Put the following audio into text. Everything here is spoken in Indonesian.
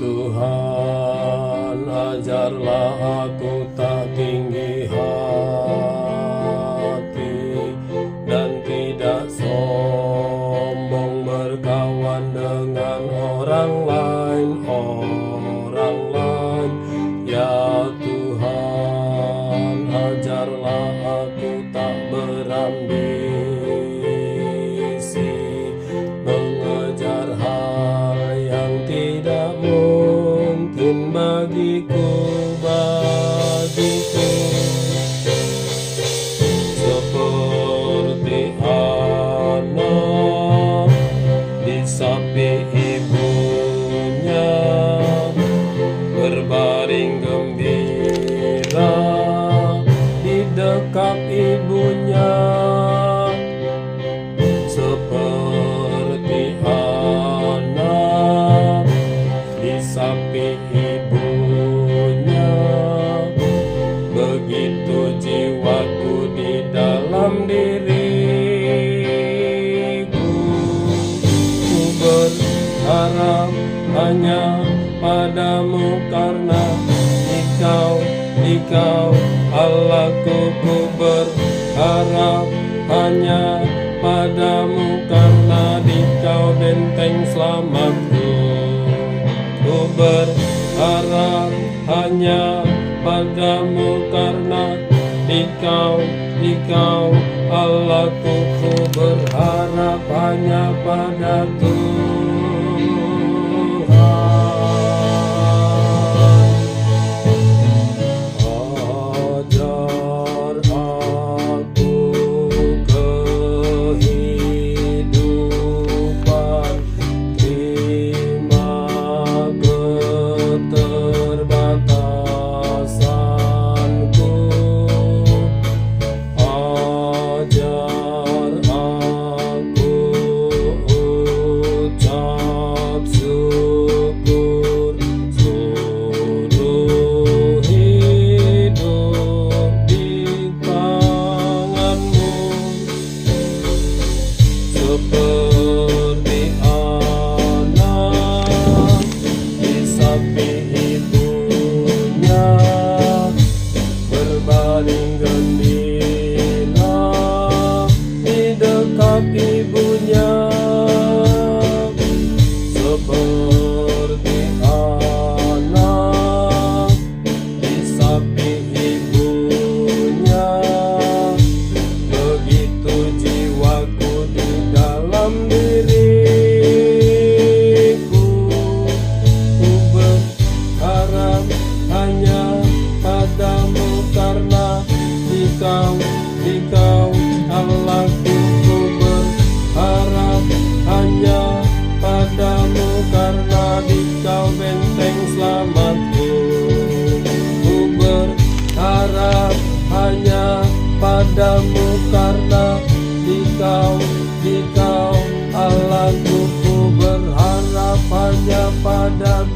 Tuhan, ajarlah aku tak tinggi hati dan tidak sombong berkawan dengan orang lain. Ya Tuhan, ajarlah aku tak berambisi, mengejar hal yang tidak mungkin bagiku. Seperti anak disapi ibunya, berbaring gembira di dekat ibunya. Seperti anak disapi ibunya, begitu jiwaku di dalam diriku. Ku berharap hanya padamu, karena Engkau Allahku. Ku berharap hanya padamu, karena Engkau benteng selamatku. Ku berharap hanya padamu, karena Engkau Allahku. Ku berharap hanya pada seperti anak disapi ibunya, berbaring gembira di dekat ibunya. Seperti anak disapi ibunya, begitu jiwaku di dalam diriku. Ku berharap hanya padamu, karena Engkau Allahku. Ku berharap hanya padamu, karena Engkau benteng selamatku. Ku berharap hanya padamu, karena Engkau Allahku. Ku berharap hanya pada